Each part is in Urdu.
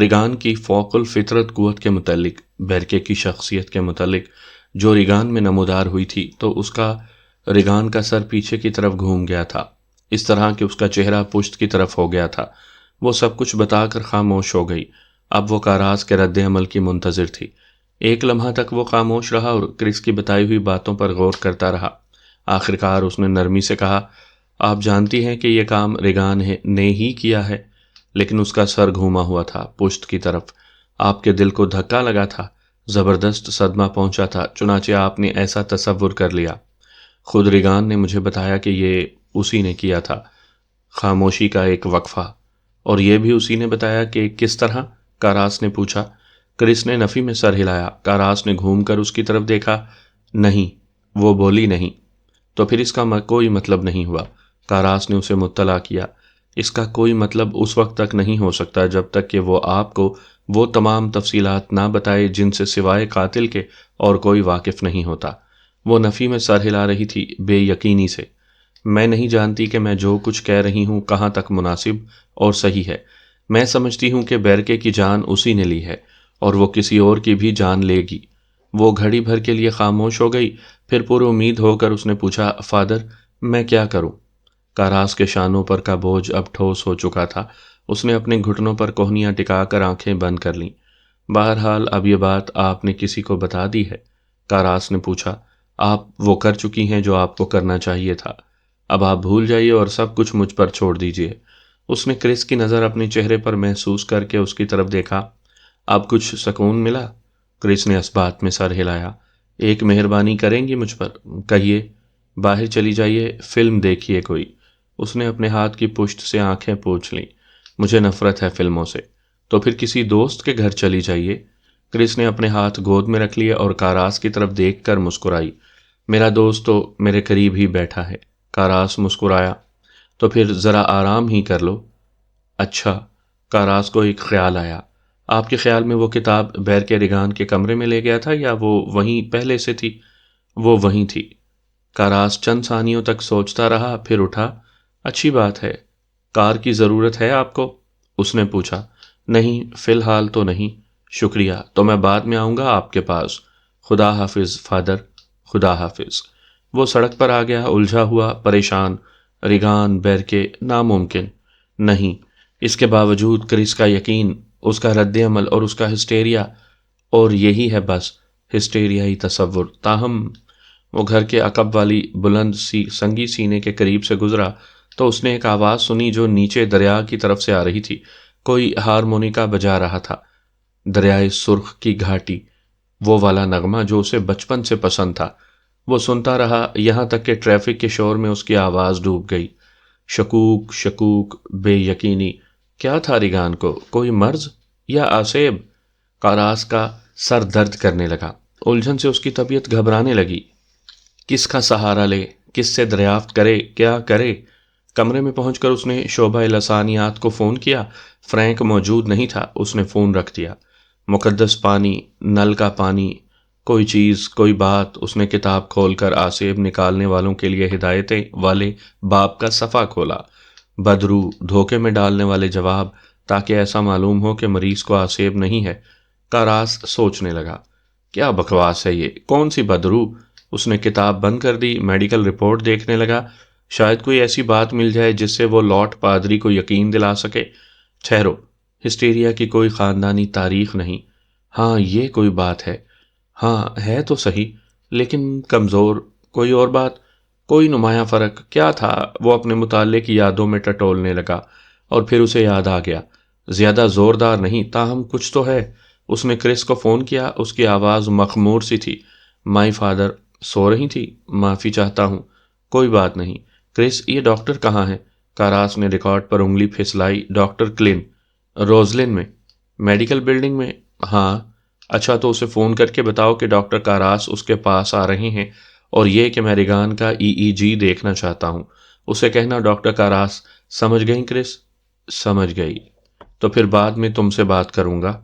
ریگان کی فوق الفطرت قوت کے متعلق، بیرکے کی شخصیت کے متعلق جو ریگان میں نمودار ہوئی تھی، تو اس کا ریگان کا سر پیچھے کی طرف گھوم گیا تھا، اس طرح کہ اس کا چہرہ پشت کی طرف ہو گیا تھا۔ وہ سب کچھ بتا کر خاموش ہو گئی۔ اب وہ کاراس کے رد عمل کی منتظر تھی۔ ایک لمحہ تک وہ خاموش رہا اور کرس کی بتائی ہوئی باتوں پر غور کرتا رہا۔ آخرکار اس نے نرمی سے کہا، آپ جانتی ہیں کہ یہ کام ریگان نے ہی کیا ہے، لیکن اس کا سر گھوما ہوا تھا پشت کی طرف۔ آپ کے دل کو دھکا لگا تھا، زبردست صدمہ پہنچا تھا، چنانچہ آپ نے ایسا تصور کر لیا۔ خود ریگان نے مجھے بتایا کہ یہ اسی نے کیا تھا۔ خاموشی کا ایک وقفہ۔ اور یہ بھی اسی نے بتایا کہ کس طرح؟ کاراس نے پوچھا۔ کرس نے نفی میں سر ہلایا۔ کاراس نے گھوم کر اس کی طرف دیکھا۔ نہیں، وہ بولی نہیں۔ تو پھر اس کا کوئی مطلب نہیں ہوا۔ کاراس نے اسے مطلع کیا۔ اس کا کوئی مطلب اس وقت تک نہیں ہو سکتا جب تک کہ وہ آپ کو وہ تمام تفصیلات نہ بتائے جن سے سوائے قاتل کے اور کوئی واقف نہیں ہوتا۔ وہ نفی میں سر ہلا رہی تھی، بے یقینی سے۔ میں نہیں جانتی کہ میں جو کچھ کہہ رہی ہوں کہاں تک مناسب اور صحیح ہے۔ میں سمجھتی ہوں کہ بیرکے کی جان اسی نے لی ہے اور وہ کسی اور کی بھی جان لے گی۔ وہ گھڑی بھر کے لیے خاموش ہو گئی، پھر پر امید ہو کر اس نے پوچھا، فادر، میں کیا کروں؟ کاراس کے شانوں پر کا بوجھ اب ٹھوس ہو چکا تھا۔ اس نے اپنے گھٹنوں پر کوہنیاں ٹکا کر آنکھیں بند کر لیں۔ بہرحال اب یہ بات آپ نے کسی کو بتا دی ہے؟ کاراس نے پوچھا۔ آپ وہ کر چکی ہیں جو آپ کو کرنا چاہیے تھا۔ اب آپ بھول جائیے اور سب کچھ مجھ پر چھوڑ دیجیے۔ اس نے کرس کی نظر اپنے چہرے پر محسوس کر کے اس کی طرف دیکھا۔ اب کچھ سکون ملا؟ کرس نے اس بات میں سر ہلایا۔ ایک مہربانی کریں گی مجھ پر؟ کہیے۔ باہر چلی جائیے، فلم دیکھیے کوئی۔ اس نے اپنے ہاتھ کی پشت سے آنکھیں پوچھ لیں۔ مجھے نفرت ہے فلموں سے۔ تو پھر کسی دوست کے گھر چلی جائیے۔ کرس نے اپنے ہاتھ گود میں رکھ لیے اور کاراس کی طرف دیکھ کر مسکرائی۔ میرا دوست تو میرے قریب ہی بیٹھا ہے۔ کاراس مسکرایا۔ تو پھر ذرا آرام ہی کر لو۔ اچھا۔ کاراس کو ایک خیال آیا۔ آپ کے خیال میں وہ کتاب بیرکے ریگان کے کمرے میں لے گیا تھا یا وہ وہیں پہلے سے تھی؟ وہ وہیں تھی۔ کاراس چند ثانیوں تک سوچتا رہا، پھر اٹھا۔ اچھی بات ہے۔ کار کی ضرورت ہے آپ کو؟ اس نے پوچھا۔ نہیں، فی الحال تو نہیں۔ شکریہ، تو میں بعد میں آؤں گا آپ کے پاس۔ خدا حافظ فادر، خدا حافظ۔ وہ سڑک پر آ گیا، الجھا ہوا، پریشان۔ ریگان، بیرکے، ناممکن۔ نہیں۔ اس کے باوجود کرس کا یقین، اس کا رد عمل اور اس کا ہسٹیریا، اور یہی ہے بس ہسٹیریائی تصور۔ تاہم وہ گھر کے عقب والی بلند سی سنگی سینے کے قریب سے گزرا تو اس نے ایک آواز سنی جو نیچے دریا کی طرف سے آ رہی تھی۔ کوئی ہارمونیکا بجا رہا تھا۔ دریائے سرخ کی گھاٹی، وہ والا نغمہ جو اسے بچپن سے پسند تھا۔ وہ سنتا رہا یہاں تک کہ ٹریفک کے شور میں اس کی آواز ڈوب گئی۔ شکوک، شکوک، بے یقینی۔ کیا تھا ریگان کو؟ کوئی مرض یا آسیب؟ کاراس کا سر درد کرنے لگا۔ الجھن سے اس کی طبیعت گھبرانے لگی۔ کس کا سہارا لے؟ کس سے دریافت کرے؟ کیا کرے؟ کمرے میں پہنچ کر اس نے شعبہ لسانیات کو فون کیا۔ فرینک موجود نہیں تھا۔ اس نے فون رکھ دیا۔ مقدس پانی، نل کا پانی، کوئی چیز، کوئی بات۔ اس نے کتاب کھول کر آسیب نکالنے والوں کے لیے ہدایتیں والے باب کا صفحہ کھولا۔ بدرو، دھوکے میں ڈالنے والے جواب، تاکہ ایسا معلوم ہو کہ مریض کو آسیب نہیں ہے۔ کاراس سوچنے لگا، کیا بکواس ہے یہ؟ کون سی بدرو؟ اس نے کتاب بند کر دی، میڈیکل رپورٹ دیکھنے لگا۔ شاید کوئی ایسی بات مل جائے جس سے وہ لارڈ پادری کو یقین دلا سکے۔ ٹھہرو، ہسٹیریا کی کوئی خاندانی تاریخ نہیں۔ ہاں، یہ کوئی بات ہے۔ ہاں، ہے تو صحیح، لیکن کمزور۔ کوئی اور بات؟ کوئی نمایاں فرق؟ کیا تھا؟ وہ اپنے مطالعے کی یادوں میں ٹٹولنے لگا اور پھر اسے یاد آ گیا۔ زیادہ زوردار نہیں، تاہم کچھ تو ہے۔ اس نے کرس کو فون کیا۔ اس کی آواز مخمور سی تھی۔ My father. سو رہی تھی؟ معافی چاہتا ہوں۔ کوئی بات نہیں۔ کرس، یہ ڈاکٹر کہاں ہے؟ کاراس نے ریکارڈ پر انگلی پھسلائی۔ ڈاکٹر کلن، روزلن میں، میڈیکل بلڈنگ میں۔ ہاں۔ اچھا، تو اسے فون کر کے بتاؤ کہ ڈاکٹر کاراس اس کے پاس آ رہے ہیں اور یہ کہ میں ریگان کا EEG دیکھنا چاہتا ہوں۔ اسے کہنا ڈاکٹر کاراس۔ سمجھ گئی کرس؟ سمجھ گئی۔ تو پھر بعد میں تم سے بات کروں گا۔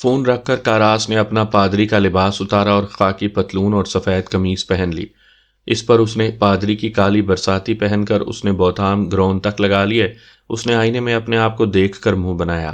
فون رکھ کر کاراس نے اپنا پادری کا لباس اتارا اور خاکی پتلون اور سفید قمیص پہن لی۔ اس پر اس نے پادری کی کالی برساتی پہن کر اس نے بوتام گرون تک لگا لیے۔ اس نے آئینے میں اپنے آپ کو دیکھ کر منہ بنایا۔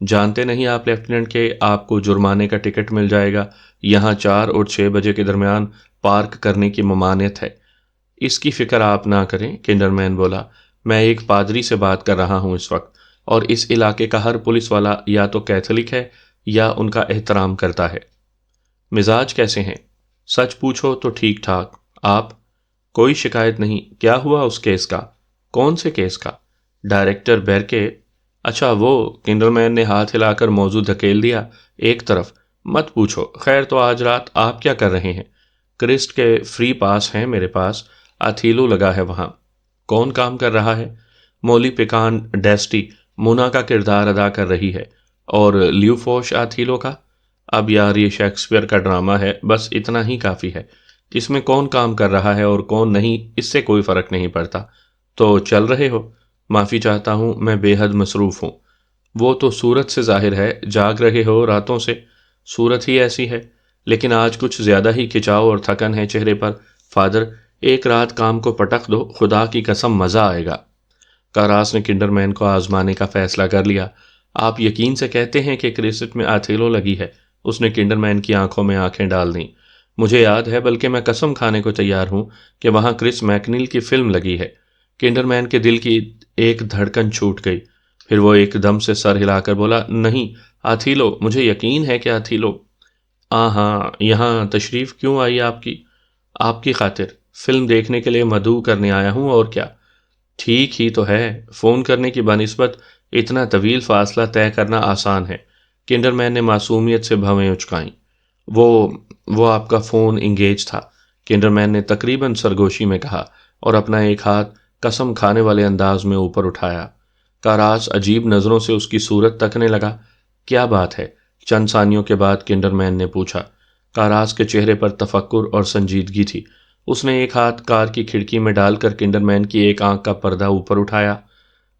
جانتے نہیں آپ لیفٹیننٹ کہ آپ کو جرمانے کا ٹکٹ مل جائے گا؟ یہاں 4 اور 6 بجے کے درمیان پارک کرنے کی ممانعت ہے۔ اس کی فکر آپ نہ کریں، کنڈرمین بولا، میں ایک پادری سے بات کر رہا ہوں اس وقت، اور اس علاقے کا ہر پولیس والا یا تو کیتھولک ہے یا ان کا احترام کرتا ہے۔ مزاج کیسے ہیں؟ سچ پوچھو تو ٹھیک ٹھاک۔ آپ؟ کوئی شکایت نہیں۔ کیا ہوا اس کیس کا؟ کون سے کیس کا؟ ڈائریکٹر بیرکے؟ اچھا وہ، کنڈرمین نے ہاتھ ہلا کر موضوع دھکیل دیا ایک طرف۔ مت پوچھو۔ خیر تو آج رات آپ کیا کر رہے ہیں؟ کرسٹ کے فری پاس ہیں میرے پاس، اتھیلو لگا ہے وہاں۔ کون کام کر رہا ہے؟ مولی پیکان ڈیسٹی مونا کا کردار ادا کر رہی ہے، اور لیوفوش اتھیلو کا؟ اب یار یہ شیکسپیئر کا ڈرامہ ہے، بس اتنا ہی کافی ہے۔ اس میں کون کام کر رہا ہے اور کون نہیں اس سے کوئی فرق نہیں پڑتا۔ تو چل رہے ہو؟ معافی چاہتا ہوں، میں بے حد مصروف ہوں۔ وہ تو صورت سے ظاہر ہے، جاگ رہے ہو راتوں سے، صورت ہی ایسی ہے۔ لیکن آج کچھ زیادہ ہی کھچاؤ اور تھکن ہے چہرے پر۔ فادر، ایک رات کام کو پٹک دو، خدا کی قسم مزہ آئے گا۔ کاراس نے کنڈرمین کو آزمانے کا فیصلہ کر لیا۔ آپ یقین سے کہتے ہیں کہ کرسٹ میں اتھیلو لگی ہے؟ اس نے کنڈرمین کی آنکھوں میں آنکھیں ڈال دیں۔ مجھے یاد ہے، بلکہ میں قسم کھانے کو تیار ہوں کہ وہاں کرس میکنیل کی فلم لگی ہے۔ کنڈرمین کے دل کی ایک دھڑکن چھوٹ گئی، پھر وہ ایک دم سے سر ہلا کر بولا، نہیں، اتھیلو، مجھے یقین ہے کہ اتھیلو۔ ہاں، یہاں تشریف کیوں آئی آپ کی؟ آپ کی خاطر، فلم دیکھنے کے لیے مدعو کرنے آیا ہوں، اور کیا؟ ٹھیک ہی تو ہے، فون کرنے کی بنسبت اتنا طویل فاصلہ طے کرنا آسان ہے۔ کنڈرمین نے معصومیت سے بھویں اچکائیں۔ وہ آپ کا فون انگیج تھا، کنڈرمین نے تقریباً سرگوشی میں کہا، اور اپنا ایک ہاتھ قسم کھانے والے انداز میں اوپر اٹھایا۔ کاراس عجیب نظروں سے اس کی صورت تکنے لگا۔ کیا بات ہے؟ چند ثانیوں کے بعد کنڈرمین نے پوچھا۔ کاراس کے چہرے پر تفکر اور سنجیدگی تھی۔ اس نے ایک ہاتھ کار کی کھڑکی میں ڈال کر کنڈرمین کی ایک آنکھ کا پردہ اوپر اٹھایا۔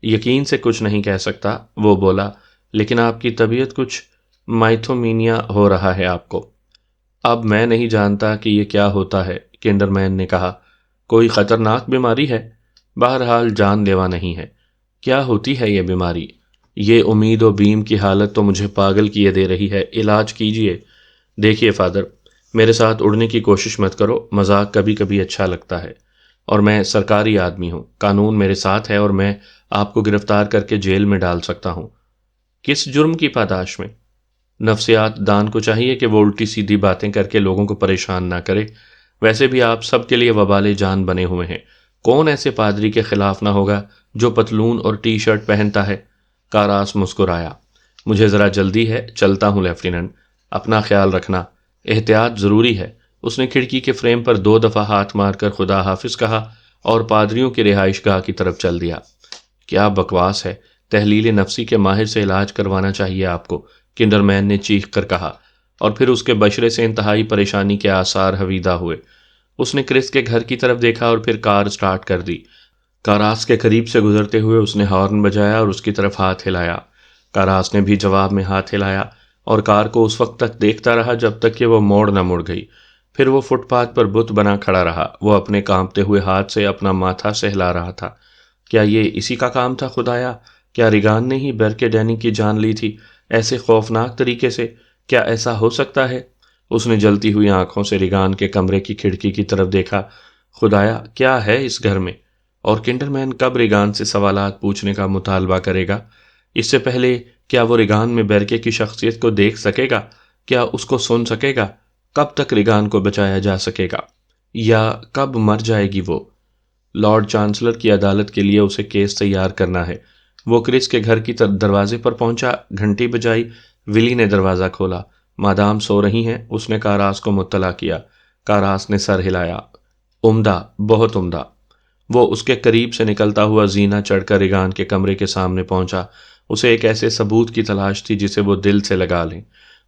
یقین سے کچھ نہیں کہہ سکتا، وہ بولا، لیکن آپ کی طبیعت کچھ مائتھومینیا ہو رہا ہے آپ کو۔ اب میں نہیں جانتا کہ یہ کیا ہوتا ہے، کنڈرمین نے کہا۔ کوئی خطرناک بیماری ہے؟ بہرحال جان لیوا نہیں ہے۔ کیا ہوتی ہے یہ بیماری؟ یہ امید و بیم کی حالت تو مجھے پاگل کیے دے رہی ہے، علاج کیجیے۔ دیکھیے فادر، میرے ساتھ اڑنے کی کوشش مت کرو، مذاق کبھی کبھی اچھا لگتا ہے، اور میں سرکاری آدمی ہوں، قانون میرے ساتھ ہے، اور میں آپ کو گرفتار کر کے جیل میں ڈال سکتا ہوں۔ کس جرم کی پاداش میں؟ نفسیات دان کو چاہیے کہ وہ الٹی سیدھی باتیں کر کے لوگوں کو پریشان نہ کرے۔ ویسے بھی آپ سب کے لیے وبال جان بنے ہوئے ہیں۔ کون ایسے پادری کے خلاف نہ ہوگا جو پتلون اور ٹی شرٹ پہنتا ہے؟ کاراس مسکرایا۔ مجھے ذرا جلدی ہے، چلتا ہوں لیفٹیننٹ، اپنا خیال رکھنا، احتیاط ضروری ہے۔ اس نے کھڑکی کے فریم پر 2 دفعہ ہاتھ مار کر خدا حافظ کہا اور پادریوں کی رہائش گاہ کی طرف چل دیا۔ کیا بکواس ہے، تحلیل نفسی کے ماہر سے علاج کروانا چاہیے آپ کو، کنڈرمین نے چیخ کر کہا، اور پھر اس کے بشرے سے انتہائی پریشانی کے آثار حویدہ ہوئے۔ اس نے کرس کے گھر کی طرف دیکھا اور پھر کار سٹارٹ کر دی۔ کاراس کے قریب سے گزرتے ہوئے اس نے ہارن بجایا اور اس کی طرف ہاتھ ہلایا۔ کاراس نے بھی جواب میں ہاتھ ہلایا اور کار کو اس وقت تک دیکھتا رہا جب تک کہ وہ موڑ نہ مڑ گئی۔ پھر وہ فٹ پاتھ پر بت بنا کھڑا رہا۔ وہ اپنے کانپتے ہوئے ہاتھ سے اپنا ماتھا سہلا رہا تھا۔ کیا یہ اسی کا کام تھا خدایا؟ کیا ریگان نے ہی بیرکے ڈینی کی جان لی تھی ایسے خوفناک طریقے سے؟ کیا ایسا ہو سکتا ہے؟ اس نے جلتی ہوئی آنکھوں سے ریگان کے کمرے کی کھڑکی کی طرف دیکھا۔ خدایا، کیا ہے اس گھر میں؟ اور کنڈرمین کب ریگان سے سوالات پوچھنے کا مطالبہ کرے گا؟ اس سے پہلے کیا وہ ریگان میں بیرکے کی شخصیت کو دیکھ سکے گا؟ کیا اس کو سن سکے گا؟ کب تک ریگان کو بچایا جا سکے گا؟ یا کب مر جائے گی وہ؟ لارڈ چانسلر کی عدالت کے لیے اسے کیس تیار کرنا ہے۔ وہ کرس کے گھر کی دروازے پر پہنچا، گھنٹی بجائی، ولی نے دروازہ کھولا۔ مادام سو رہی ہیں، اس نے کاراس کو مطلع کیا۔ کاراس نے سر ہلایا۔ عمدہ، بہت عمدہ۔ وہ اس کے قریب سے نکلتا ہوا زینہ چڑھ کر ریگان کے کمرے کے سامنے پہنچا۔ اسے ایک ایسے ثبوت کی تلاش تھی جسے وہ دل سے لگا لیں۔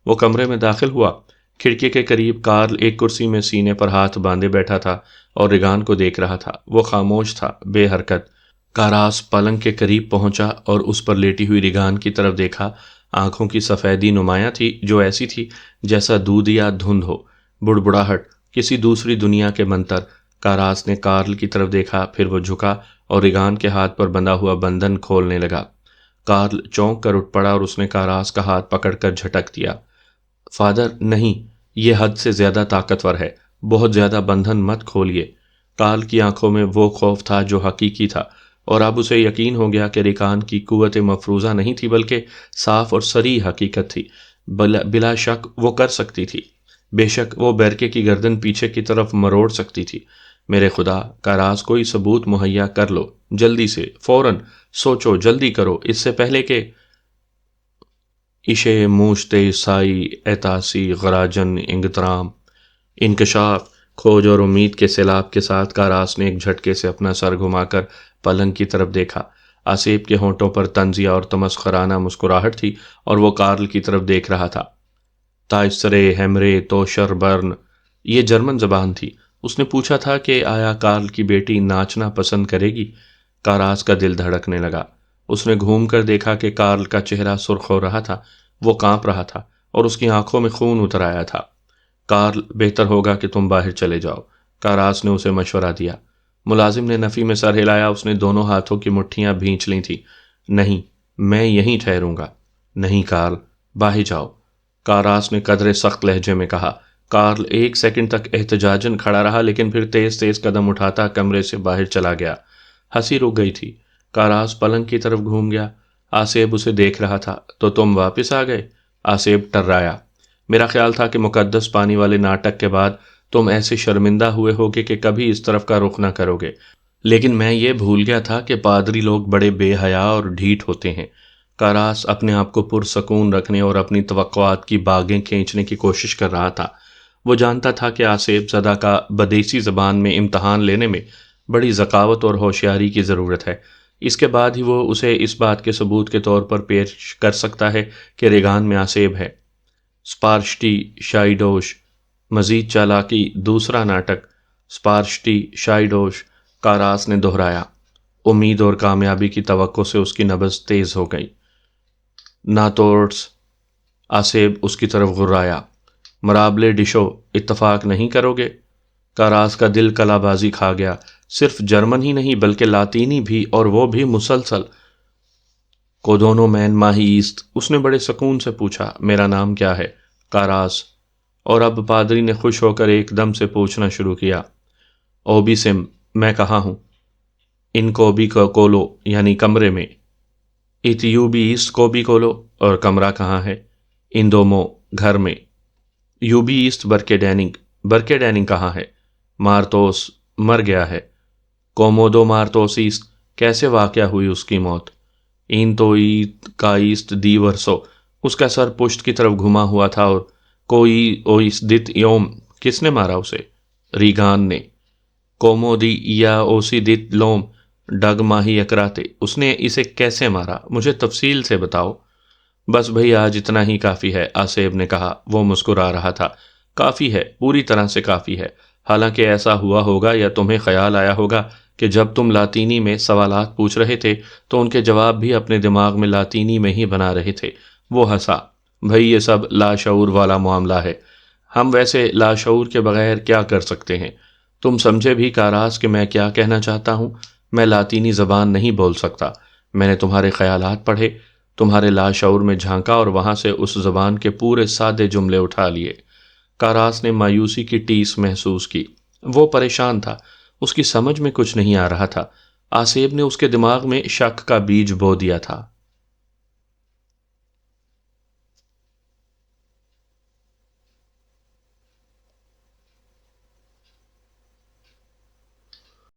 وہ کمرے میں داخل ہوا۔ کھڑکی کے قریب کارل ایک کرسی میں سینے پر ہاتھ باندھے بیٹھا تھا اور ریگان کو دیکھ رہا تھا۔ وہ خاموش تھا، بے حرکت۔ کاراس پلنگ کے قریب پہنچا اور اس پر لیٹی ہوئی ریگان کی طرف دیکھا۔ آنکھوں کی سفیدی نمایاں تھی، جو ایسی تھی جیسا دودھ یا دھند ہو، بڑبڑاہٹ، کسی دوسری دنیا کے منتر۔ کاراس نے کارل کی طرف دیکھا، پھر وہ جھکا اور ریگان کے ہاتھ پر بندھا ہوا بندھن کھولنے لگا۔ کارل چونک کر اٹھ پڑا اور اس نے کاراس کا ہاتھ پکڑ کر جھٹک دیا۔ فادر، نہیں، یہ حد سے زیادہ طاقتور ہے، بہت زیادہ بندھن مت کھولیے۔ کارل کی آنکھوں میں وہ خوف تھا جو حقیقی تھا، اور اب اسے یقین ہو گیا کہ ریکان کی قوت مفروضہ نہیں تھی بلکہ صاف اور صریح حقیقت تھی۔ بلا شک وہ کر سکتی تھی، بے شک وہ بیرکے کی گردن پیچھے کی طرف مروڑ سکتی تھی۔ میرے خدا، کاراس کوئی ثبوت مہیا کر لو، جلدی سے، فوراً، سوچو، جلدی کرو، اس سے پہلے کہ عشے موشتے سائی اعتاسی غراجن انگترام۔ انکشاف، کھوج اور امید کے سیلاب کے ساتھ کاراس نے ایک جھٹکے سے اپنا سر گھما کر پلنگ کی طرف دیکھا۔ آصف کے ہونٹوں پر طنزیہ اور تمسخرانہ مسکراہٹ تھی اور وہ کارل کی طرف دیکھ رہا تھا۔ تائسرے ہیمرے توشر برن، یہ جرمن زبان تھی۔ اس نے پوچھا تھا کہ آیا کارل کی بیٹی ناچنا پسند کرے گی؟ کاراس کا دل دھڑکنے لگا۔ اس نے گھوم کر دیکھا کہ کارل کا چہرہ سرخ ہو رہا تھا، وہ کانپ رہا تھا اور اس کی آنکھوں میں خون اتر آیا تھا۔ کارل، بہتر ہوگا کہ تم باہر چلے جاؤ، کاراس نے اسے مشورہ دیا۔ ملازم نے نفی میں سر ہلایا، اس نے دونوں ہاتھوں کی مٹھیاں بھینچ لی تھیں۔ نہیں، میں یہیں ٹھہروں گا۔ نہیں کارل، باہر جاؤ، کاراس نے قدرے سخت لہجے میں کہا۔ کارل ایک سیکنڈ تک احتجاجاً کھڑا رہا، لیکن پھر تیز تیز قدم اٹھاتا کمرے سے باہر چلا گیا۔ ہنسی رک گئی تھی۔ کاراس پلنگ کی طرف گھوم گیا۔ آصف اسے دیکھ رہا تھا۔ تو تم واپس آ گئے؟ آصف ٹررایا۔ میرا خیال تھا کہ مقدس پانی والے ناٹک کے بعد تم ایسے شرمندہ ہوئے ہوگے کہ کبھی اس طرف کا رخ نہ کرو گے، لیکن میں یہ بھول گیا تھا کہ پادری لوگ بڑے بے حیا اور ڈھیٹ ہوتے ہیں۔ کاراس اپنے آپ کو پرسکون رکھنے اور اپنی توقعات کی باگیں کھینچنے کی کوشش کر رہا تھا۔ وہ جانتا تھا کہ آصف زدہ کا بدیسی زبان میں امتحان لینے میں بڑی ذکاوت اور ہوشیاری کی ضرورت ہے۔ اس کے بعد ہی وہ اسے اس بات کے ثبوت کے طور پر پیش کر سکتا ہے کہ ریگان میں آصف ہے۔ سپارشٹی شائیڈوش، مزید چالاکی، دوسرا ناٹک، سپارشٹی شائیڈوش، کاراس نے دہرایا۔ امید اور کامیابی کی توقع سے اس کی نبض تیز ہو گئی۔ ناتورٹس، آصف اس کی طرف غرایا۔ مرابلے ڈشو، اتفاق نہیں کرو گے؟ کاراس کا دل کلا بازی کھا گیا۔ صرف جرمن ہی نہیں بلکہ لاطینی بھی، اور وہ بھی مسلسل۔ کودونو مین ماہی ایسٹ، اس نے بڑے سکون سے پوچھا۔ میرا نام کیا ہے؟ کاراس۔ اور اب پادری نے خوش ہو کر ایک دم سے پوچھنا شروع کیا۔ اوبی سم، میں کہاں ہوں؟ ان کوبی کولو، یعنی کمرے میں۔ ایتیوبی ایسٹ کوبی کولو، اور کمرہ کہاں ہے؟ اندومو، گھر میں۔ یوبی ایسٹ برکے ڈیننگ، برکے ڈیننگ کہاں ہے؟ مارتوس، مر گیا ہے۔ کومودو مارتوس ایسٹ، کیسے واقع ہوئی اس کی موت؟ این تو ایت کا ایسٹ دی ورسو، اس کا سر پشت کی طرف گھما ہوا تھا۔ اور کوئی اوئس دت یوم، کس نے مارا اسے؟ ریگان نے۔ کومو دی یا اوسی دت لوم، ڈگ ماہی اکراتے، اس نے اسے کیسے مارا؟ مجھے تفصیل سے بتاؤ۔ بس بھئی آج اتنا ہی کافی ہے، آصف نے کہا۔ وہ مسکرا رہا تھا۔ کافی ہے، پوری طرح سے کافی ہے۔ حالانکہ ایسا ہوا ہوگا یا تمہیں خیال آیا ہوگا کہ جب تم لاطینی میں سوالات پوچھ رہے تھے تو ان کے جواب بھی اپنے دماغ میں لاطینی میں ہی بنا رہے تھے۔ وہ ہنسا۔ بھئی یہ سب لاشعور والا معاملہ ہے، ہم ویسے لاشعور کے بغیر کیا کر سکتے ہیں؟ تم سمجھے بھی کاراس کہ میں کیا کہنا چاہتا ہوں؟ میں لاطینی زبان نہیں بول سکتا۔ میں نے تمہارے خیالات پڑھے، تمہارے لاشعور میں جھانکا اور وہاں سے اس زبان کے پورے سادے جملے اٹھا لیے۔ کاراس نے مایوسی کی ٹیس محسوس کی۔ وہ پریشان تھا، اس کی سمجھ میں کچھ نہیں آ رہا تھا۔ آصف نے اس کے دماغ میں شک کا بیج بو دیا تھا۔